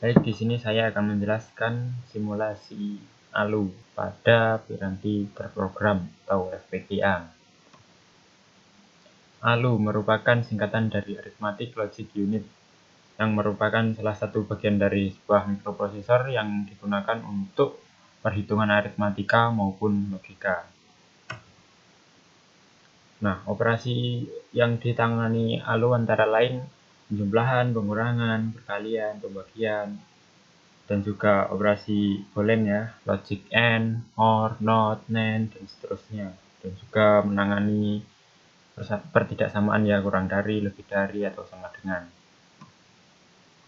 Baik, di sini saya akan menjelaskan simulasi ALU pada piranti terprogram atau FPGA. ALU merupakan singkatan dari Arithmetic Logic Unit, yang merupakan salah satu bagian dari sebuah mikroprosesor yang digunakan untuk perhitungan aritmatika maupun logika. Nah, operasi yang ditangani ALU antara lain penjumlahan, pengurangan, perkalian, pembagian, dan juga operasi boolean ya, logic AND, OR, NOT, NAND, dan seterusnya. Dan juga menangani pertidaksamaan ya, kurang dari, lebih dari, atau sama dengan.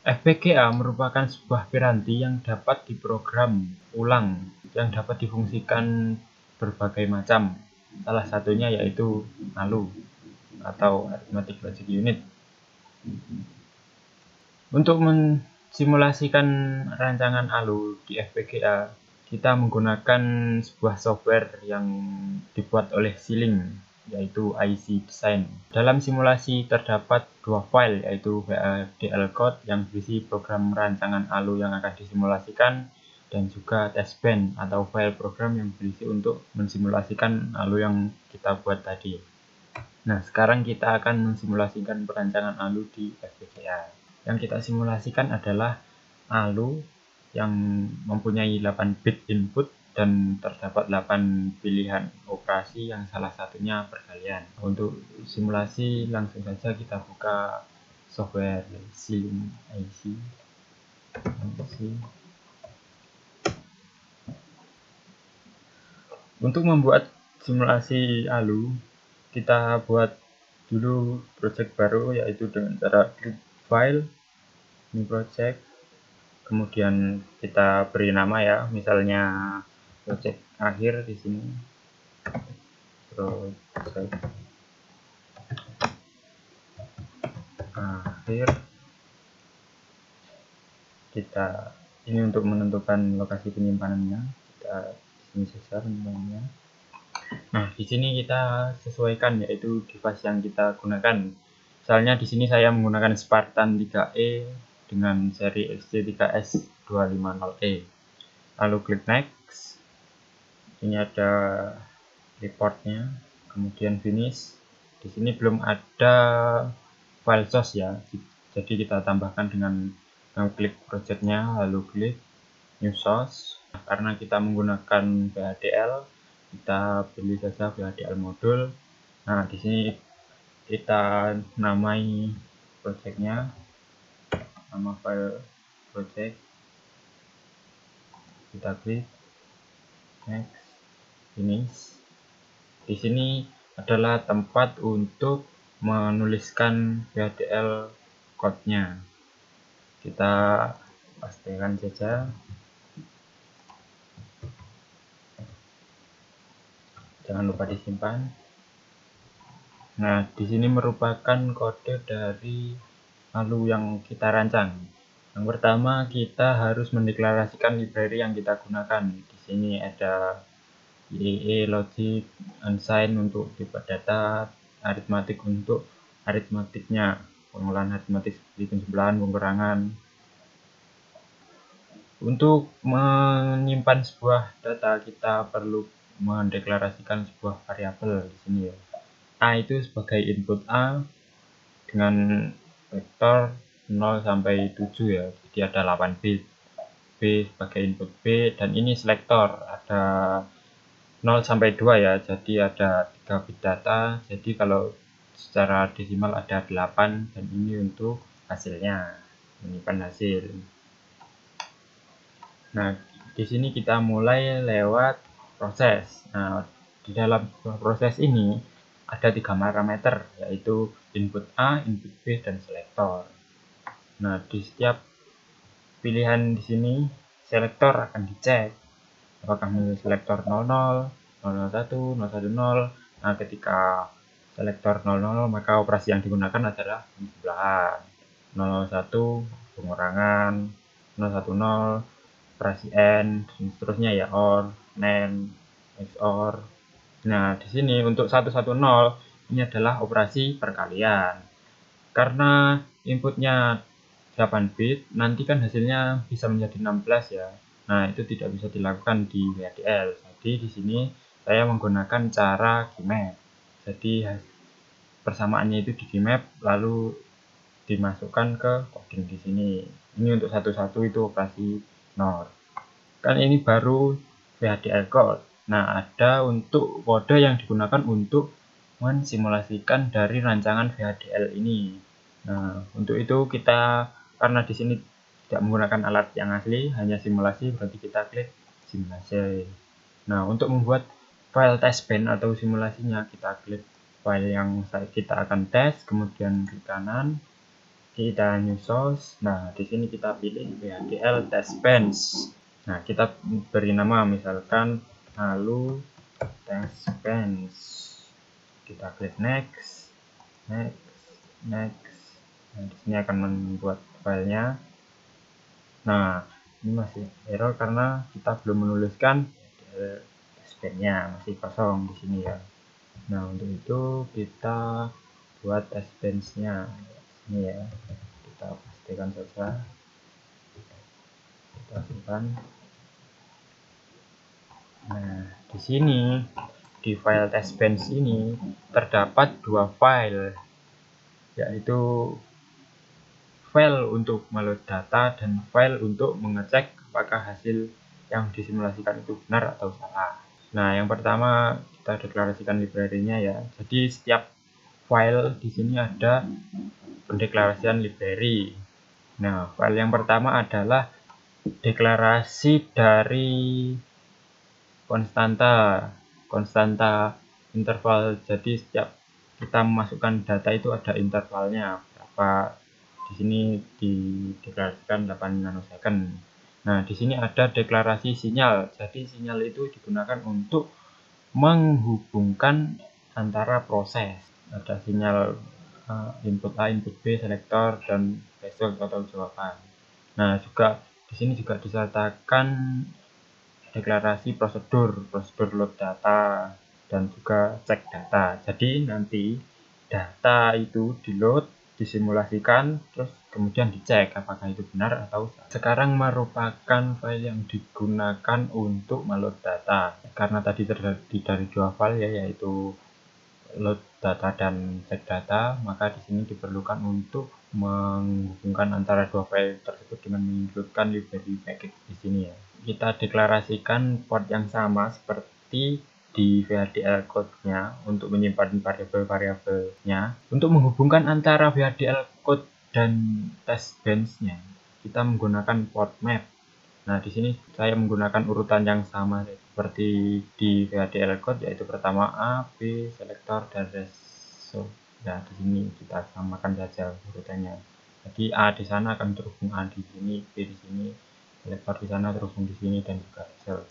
FPGA merupakan sebuah piranti yang dapat diprogram ulang, yang dapat difungsikan berbagai macam. Salah satunya yaitu ALU atau Arithmetic Logic Unit. Untuk mensimulasikan rancangan ALU di FPGA, kita menggunakan sebuah software yang dibuat oleh Xilinx, yaitu IC Design. Dalam simulasi terdapat dua file, yaitu VHDL code yang berisi program rancangan ALU yang akan disimulasikan, dan juga testbench atau file program yang berisi untuk mensimulasikan ALU yang kita buat tadi. Nah, sekarang kita akan mensimulasikan perancangan ALU di FPGA. Yang kita simulasikan adalah ALU yang mempunyai 8 bit input dan terdapat 8 pilihan operasi yang salah satunya perkalian. Untuk simulasi langsung saja kita buka software Xilinx IC. Untuk membuat simulasi ALU, kita buat dulu project baru, yaitu dengan cara create file, new project, kemudian kita beri nama ya, misalnya project akhir di sini, project akhir. Kita ini untuk menentukan lokasi penyimpanannya, kita di sini saja penyimpanannya. Nah, di sini kita sesuaikan yaitu device yang kita gunakan. Misalnya di sini saya menggunakan Spartan 3E dengan seri XC3S250E. Lalu klik next. Ini ada reportnya, kemudian finish. Di sini belum ada file source ya, jadi kita tambahkan dengan klik projectnya, lalu klik new source. Karena kita menggunakan VHDL, kita pilih saja VHDL modul. Nah, di sini kita namai projectnya, nama file project, kita klik next, finish. Di sini adalah tempat untuk menuliskan VHDL code-nya. Kita pastikan saja. Jangan lupa disimpan. Nah, di sini merupakan kode dari ALU yang kita rancang. Yang pertama, kita harus mendeklarasikan library yang kita gunakan. Di sini ada IEE, Logic, Unsigned untuk tipe data, Arithmetic untuk aritmatiknya, pengolahan aritmatik seperti penjumlahan, pengurangan. Untuk menyimpan sebuah data, kita perlu mendeklarasikan sebuah variabel di sini ya. A itu sebagai input A dengan vektor 0 sampai 7 ya, jadi ada 8 bit. B sebagai input B, dan ini selektor, ada 0 sampai 2 ya, jadi ada 3 bit data. Jadi kalau secara desimal ada 8, dan ini untuk hasilnya, menyimpan hasil. Nah, di sini kita mulai lewat proses. Nah, di dalam proses ini ada 3 parameter, yaitu input A, input B, dan selektor. Nah, di setiap pilihan di sini selektor akan dicek apakah memilih selektor 00, 001, 010. Nah, ketika selektor 00, maka operasi yang digunakan adalah penjumlahan. 001 pengurangan, 010 operasi AND, dan seterusnya ya, OR, NAND, XOR. Nah, di sini untuk 110 ini adalah operasi perkalian. Karena inputnya 8 bit, nanti kan hasilnya bisa menjadi 16 ya. Nah, itu tidak bisa dilakukan di VHDL. Jadi di sini saya menggunakan cara Gmap. Jadi persamaannya itu di Gmap lalu dimasukkan ke coding di sini. Ini untuk satu-satu itu operasi NOR. Kan ini baru VHDL code. Nah, ada untuk kode yang digunakan untuk mensimulasikan dari rancangan VHDL ini. Nah, untuk itu kita karena di sini tidak menggunakan alat yang asli, hanya simulasi, berarti kita klik simulasi. Nah, untuk membuat file test bench atau simulasinya, kita klik file yang kita akan tes, kemudian klik kanan, kita new source. Nah, di sini kita pilih VHDL test bench. Nah, kita beri nama misalkan halu test bench. Kita klik next, next, next. Nah, di sini akan membuat filenya. Nah, ini masih error karena kita belum menuliskan test bench-nya, masih kosong di sini ya. Nah, untuk itu kita buat test bench-nya. Ini ya. Kita pastikan saja. Kita simpan. Nah, di sini di file test bench ini terdapat dua file, yaitu file untuk meload data dan file untuk mengecek apakah hasil yang disimulasikan itu benar atau salah. Nah, yang pertama kita deklarasikan library-nya ya. Jadi setiap file di sini ada pendeklarasian library. Nah, file yang pertama adalah deklarasi dari konstanta interval. Jadi setiap kita memasukkan data itu ada intervalnya berapa. Di sini dideklarasikan 8 nanosecond. Nah, di sini ada deklarasi sinyal. Jadi sinyal itu digunakan untuk menghubungkan antara proses. Ada sinyal input A, input B, selektor, dan result atau jawaban. Nah, juga di sini juga disertakan deklarasi prosedur load data dan juga cek data. Jadi nanti data itu di load, disimulasikan, terus kemudian dicek apakah itu benar atau salah. Sekarang merupakan file yang digunakan untuk meload data. Karena tadi terdiri dari dua file ya, yaitu load data dan cek data, maka di sini diperlukan untuk menghubungkan antara dua file tersebut dengan mengincludekan library package di sini ya. Kita deklarasikan port yang sama seperti di VHDL code-nya untuk menyimpan variabel-variabelnya. Untuk menghubungkan antara VHDL code dan test bench-nya, kita menggunakan port map. Nah, di sini saya menggunakan urutan yang sama seperti di VHDL code, yaitu pertama A, B, selektor, dan result. Nah, di sini kita samakan saja urutannya. Jadi A di sana akan terhubung A di sini, B di sini, selektor di sana terhubung di sini, dan juga result.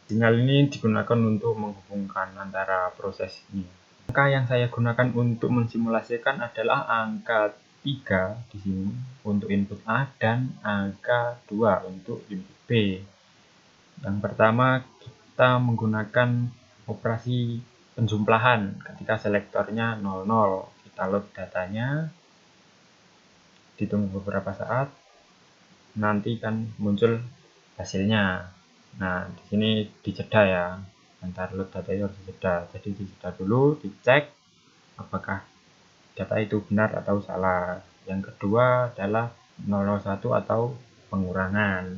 Sinyal ini digunakan untuk menghubungkan antara proses ini. Angka yang saya gunakan untuk mensimulasikan adalah angka 3 di sini untuk input A dan angka 2 untuk input B. Yang pertama kita menggunakan operasi penjumlahan ketika selektornya 00. Kita load datanya, ditunggu beberapa saat, nanti kan muncul hasilnya. Nah, di sini dijeda ya, antar load data itu harus dijeda. Jadi dijeda dulu, dicek apakah data itu benar atau salah. Yang kedua adalah 001 atau pengurangan.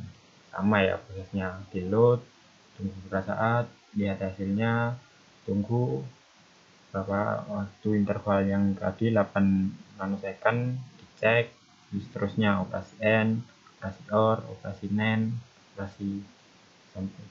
Sama ya prosesnya, di load, tunggu beberapa saat, lihat hasilnya, tunggu berapa waktu interval yang tadi 8 nanosecond, dicek, seterusnya operasi N, operasi OR, operasi NAND, operasi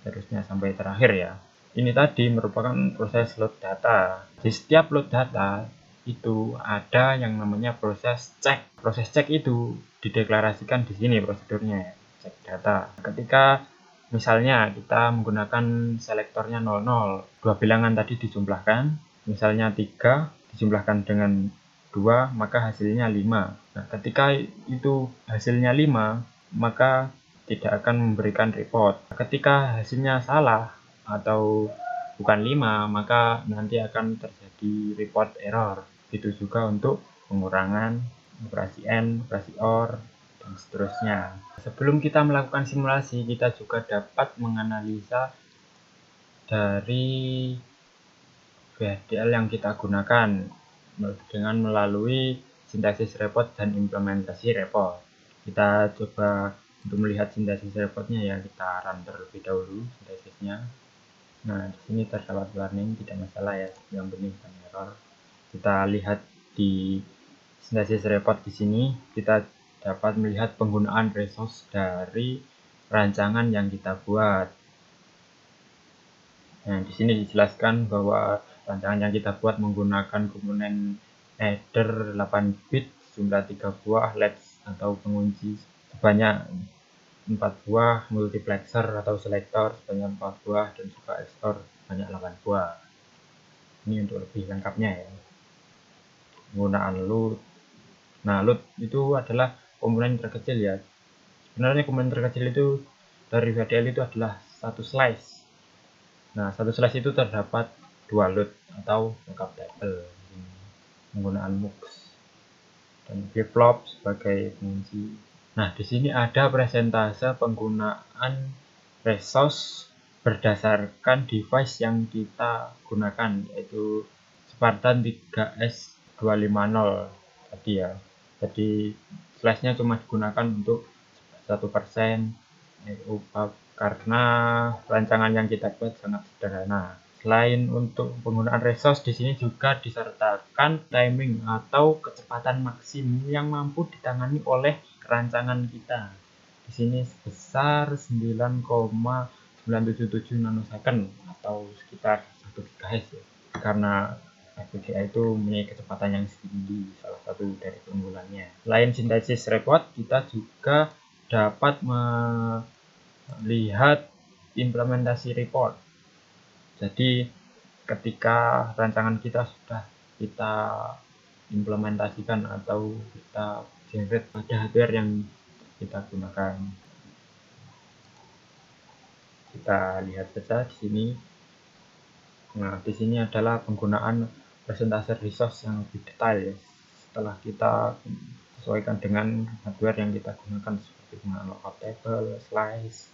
terusnya sampai terakhir ya. Ini tadi merupakan proses load data. Di setiap load data itu ada yang namanya proses cek. Proses cek itu dideklarasikan di sini prosedurnya, cek data. Ketika misalnya kita menggunakan selektornya 00, dua bilangan tadi dijumlahkan, misalnya 3 dijumlahkan dengan 2, maka hasilnya 5. Nah, ketika itu hasilnya 5, maka tidak akan memberikan report. Ketika hasilnya salah atau bukan 5, maka nanti akan terjadi report error. Itu juga untuk pengurangan operasi AND, operasi OR, dan seterusnya. Sebelum kita melakukan simulasi, kita juga dapat menganalisa dari VHDL yang kita gunakan dengan melalui sintesis report dan implementasi report. Kita coba untuk melihat sintesis reportnya ya, kita run terlebih dahulu sintesisnya. Nah, di sini terdapat warning, tidak masalah ya, yang penting bukan error. Kita lihat di sintesis report di sini, kita dapat melihat penggunaan resource dari rancangan yang kita buat. Nah, di sini dijelaskan bahwa rancangan yang kita buat menggunakan komponen header 8 bit, jumlah 3 buah latch atau pengunci sebanyak 4 buah, multiplexer atau selector sebanyak 4 buah, dan juga XOR sebanyak 8 buah. Ini untuk lebih lengkapnya ya. Penggunaan load. Nah, load itu adalah komponen terkecil ya. Sebenarnya komponen terkecil itu dari VHDL itu adalah satu slice. Nah, satu slice itu terdapat 2 load atau lookup table. Penggunaan MUX dan flip-flop sebagai pengunci. Nah, di sini ada presentase penggunaan resource berdasarkan device yang kita gunakan, yaitu Spartan 3S250 tadi ya. Jadi flashnya cuma digunakan untuk 1% karena rancangan yang kita buat sangat sederhana. Selain untuk penggunaan resource, di sini juga disertakan timing atau kecepatan maksimum yang mampu ditangani oleh rancangan kita. Di sini sebesar 9,977 nanosecond atau sekitar 1 GHz ya. Karena FPGA itu mempunyai kecepatan yang tinggi, salah satu dari keunggulannya. Selain sintesis report, kita juga dapat melihat implementasi report. Jadi ketika rancangan kita sudah kita implementasikan atau kita generate pada hardware yang kita gunakan, kita lihat saja di sini. Nah, di sini adalah penggunaan presentase resource yang lebih detail ya. Setelah kita sesuaikan dengan hardware yang kita gunakan seperti penggunaan lookup table, slice,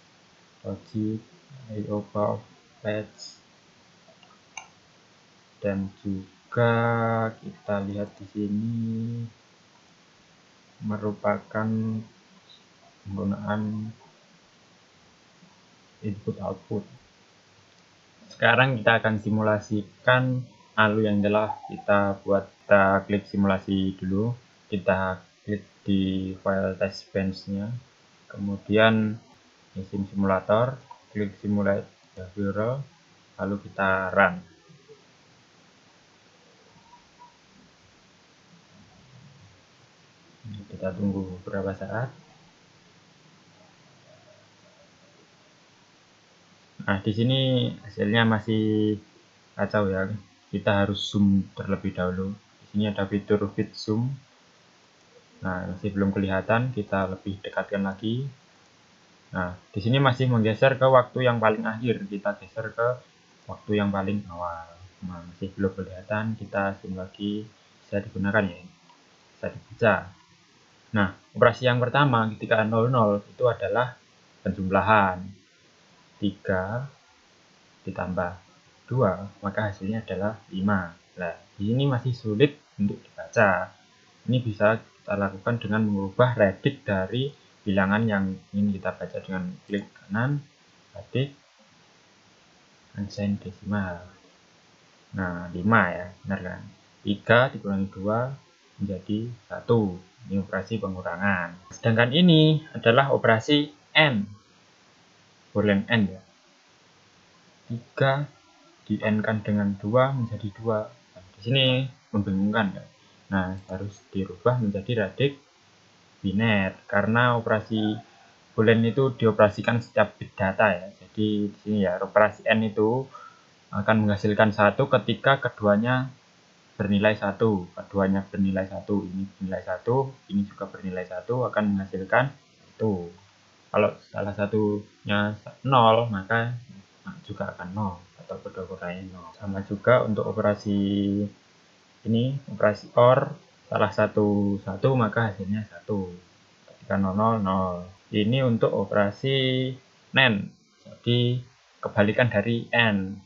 logic, IO buff, latch, dan juga kita lihat di sini merupakan penggunaan input output. Sekarang kita akan simulasikan ALU yang telah kita buat. Kita klik simulasi dulu, kita klik di file test bench-nya, kemudian mesin simulator, klik simulate behavioral, lalu kita run. Kita tunggu beberapa saat. Nah, di sini hasilnya masih kacau ya. Kita harus zoom terlebih dahulu. Di sini ada fitur fit zoom. Nah, masih belum kelihatan, kita lebih dekatkan lagi. Nah, di sini masih menggeser ke waktu yang paling akhir. Kita geser ke waktu yang paling awal. Nah, masih belum kelihatan, kita zoom lagi. Bisa digunakan ya. Bisa dibaca. Nah, operasi yang pertama ketika 00 itu adalah penjumlahan. 3 ditambah 2, maka hasilnya adalah 5. Nah, ini masih sulit untuk dibaca. Ini bisa kita lakukan dengan mengubah redik dari bilangan yang ingin kita baca dengan klik kanan, redik, unsigned desimal. Nah, 5 ya, benar kan? 3 dikurangi 2 menjadi 1. Ini operasi pengurangan. Sedangkan ini adalah operasi AND. Boolean AND ya. 3 di-N-kan dengan 2 menjadi 2. Nah, di sini membingungkan ya. Nah, harus dirubah menjadi radik biner karena operasi boolean itu dioperasikan setiap bit data ya. Jadi di sini ya operasi N itu akan menghasilkan 1 ketika keduanya bernilai 1. Keduanya bernilai 1, ini bernilai 1, ini juga bernilai 1, akan menghasilkan 1. Kalau salah satunya 0, maka juga akan 0 atau kedua-duanya 0. Sama juga untuk operasi ini, operasi OR. salah satu maka hasilnya 1. Ketika 0, 0. Ini untuk operasi NAND. Jadi kebalikan dari AND.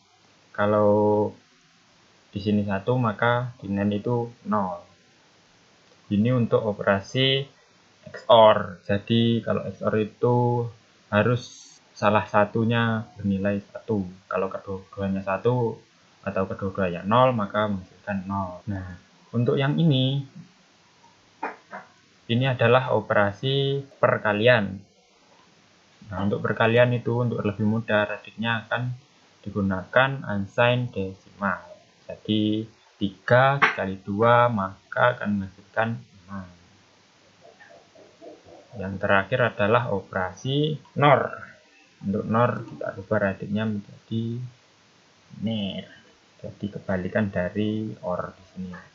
Kalau di sini 1 maka di NAND itu 0. Ini untuk operasi XOR. Jadi kalau XOR itu harus salah satunya bernilai 1. Kalau kedua-duanya 1 atau kedua-duanya 0 maka menghasilkan 0. Nah, untuk yang ini adalah operasi perkalian. Nah, untuk perkalian itu untuk lebih mudah radiknya akan digunakan unsigned desimal. Jadi 3 kali 2 maka akan menghasilkan 6. Yang terakhir adalah operasi NOR. Untuk NOR kita ubah radiknya menjadi NER. Jadi kebalikan dari OR di sini.